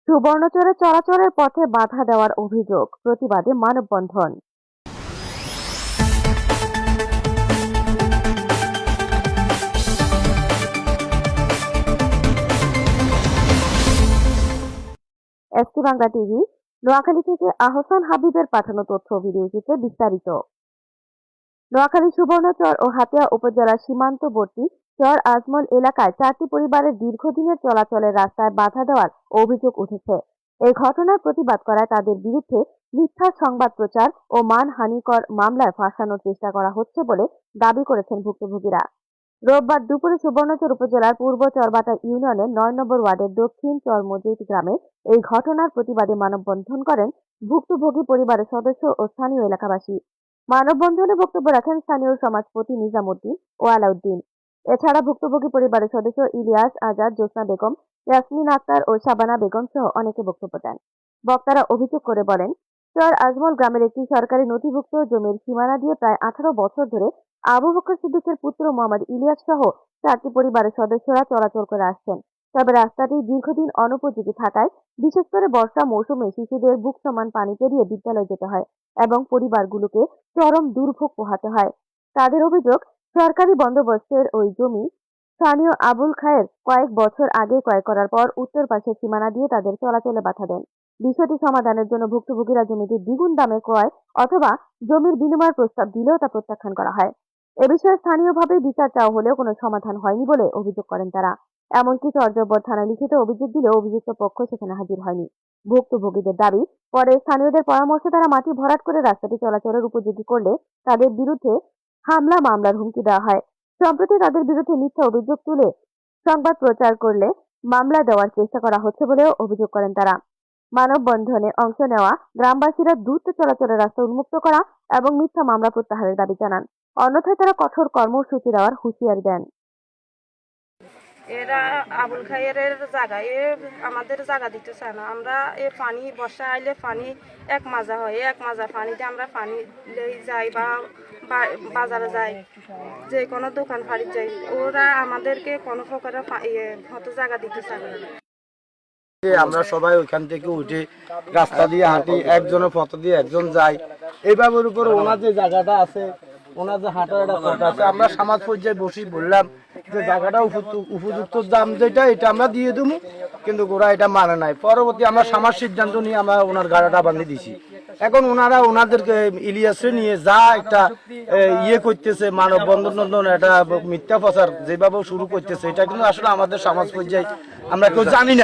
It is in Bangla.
সুবর্ণচরে চলাচলের পথে বাধা দেওয়ার অভিযোগ, প্রতিবাদে মানববন্ধন। এসটি বাংলা টিভি, নোয়াখালী থেকে আহসান হাবিবের পাঠানো তথ্য ও ভিডিও চিত্রে বিস্তারিত। নোয়াখালী সুবর্ণচর ও হাতিয়া উপজেলার সীমান্তবর্তী চর আজমল এলাকায় 4টি পরিবারের দীর্ঘদিনের চলাচলের রাস্তায় বাধা দেওয়ার অভিযোগ উঠেছে। এই ঘটনার প্রতিবাদ করায় তাদের বিরুদ্ধে মিথ্যা সংবাদ প্রচার ও মানহানিকর মামলায় ফাঁসানোর চেষ্টা করা হচ্ছে বলে দাবি করেছেন ভুক্তভোগীরা। রোববার দুপুরে সুবর্ণচর উপজেলার পূর্ব চরবাটা ইউনিয়নের 9 নম্বর ওয়ার্ডের দক্ষিণ চরমজিদ গ্রামে এই ঘটনার প্রতিবাদে মানববন্ধন করেন ভুক্তভোগী পরিবারের সদস্য ও স্থানীয় এলাকাবাসী। মানববন্ধনে বক্তব্য রাখেন স্থানীয় সমাজপতি নিজামুদ্দিন ও আলাউদ্দিন। এছাড়া ভুক্তভোগী পরিবারের সদস্য ইলিয়াস আজাদ, জ্যোৎস্না বেগম, ইয়াসমিন আক্তার ও শাবানা বেগম সহ অনেকে বক্তব্য দেন। বক্তারা অভিযোগ করে বলেন, চর আজমল গ্রামের একটি সরকারি নথিভুক্ত জমির সীমানা দিয়ে প্রায় 18 বছর ধরে আবু বকর সিদ্দিকের পুত্র মোহাম্মদ ইলিয়াস সহ 4টি পরিবারের সদস্যরা চলাচল করে আসছেন। তবে রাস্তাটি দীর্ঘদিন অনুপযোগী থাকায় বিশেষ করে বর্ষা মৌসুমে শিশুদের বুক সমান পানি পেরিয়ে বিদ্যালয়ে যেতে হয় এবং পরিবারগুলোকে চরম দুর্ভোগ পোহাতে হয়। তাদের অভিযোগ, সরকারি বন্দোবস্তের ওই জমি স্থানীয় আবুল খায়ের কয়েক বছর আগে ক্রয় করার পর উত্তর পাশের সীমানা দিয়ে তাদের চলাচলে বাধা দেন। বিষয়টি সমাধানের জন্য ভুক্তভোগীরা জমিটি দ্বিগুণ দামে ক্রয় অথবা জমির বিনিময়ের প্রস্তাব দিলেও তা প্রত্যাখ্যান করা হয়। এ বিষয়ে স্থানীয়ভাবে বিচার চাওয়া হলেও কোনো সমাধান হয়নি বলে অভিযোগ করেন তারা। এমনকি চরজব্বর থানায় লিখিত অভিযোগ দিলেও অভিযুক্ত পক্ষ সেখানে হাজির হয়নি। ভুক্তভোগীদের দাবি, পরে স্থানীয়দের পরামর্শে তারা মাটি ভরাট করে রাস্তাটি চলাচলের উপযোগী করলে তাদের বিরুদ্ধে হামলা মামলার হুমকি দেওয়া হয়। সম্প্রতি তাদের বিরুদ্ধে মিথ্যা অভিযোগ তুলে সংবাদ প্রচার করলে মামলা দেওয়ার চেষ্টা করা হচ্ছে বলেও অভিযোগ করেন তারা। মানববন্ধনে অংশ নেওয়া গ্রামবাসীরা দ্রুত চলাচলের রাস্তা উন্মুক্ত করা এবং মিথ্যা মামলা প্রত্যাহারের দাবি জানান। অন্যথায় তারা কঠোর কর্মসূচি দেওয়ার হুঁশিয়ারি দেন। এরা আবুল খায়ের জায়গায় আমাদের জায়গা দিতে চায় না। আমরা এ পানি বর্ষা আইলে পানি এক মাজা হয়, এক মাজা পানিতে আমরা পানি যাই বা বাজারে যাই, যে কোনো দোকান ফাড়ি যাই, ওরা আমাদেরকে কোনো প্রকার হতে জায়গা দিতে চায় না। আমরা সবাই ওইখান থেকে উঠে রাস্তা দিয়ে হাঁটি, একজনের পথ দিয়ে একজন যায়। এইভাবের উপর ওনার যে জায়গাটা আছে, ওনার যে হাঁটার একটা পথ আছে, আমরা সমাজ পর্যায়ে বসি বললাম যে জায়গাটা উপযুক্ত দাম যেটা এটা আমরা দিয়ে দেবো, কিন্তু ওরা এটা মানে নাই। পরবর্তী আমরা সমাজ সিদ্ধান্ত নিয়ে আমরা ওনার গাড়াটা বাঁধিয়ে দিছি। এখন ওনারা ওনাদেরকে ইলিয়াসে নিয়ে যা একটা ইয়ে করতেছে, মানববন্ধন এটা মিথ্যা প্রচার যেভাবে শুরু করতেছে, এটা কিন্তু আসলে আমাদের সমাজ পর্যায়ে আমরা কেউ জানি না।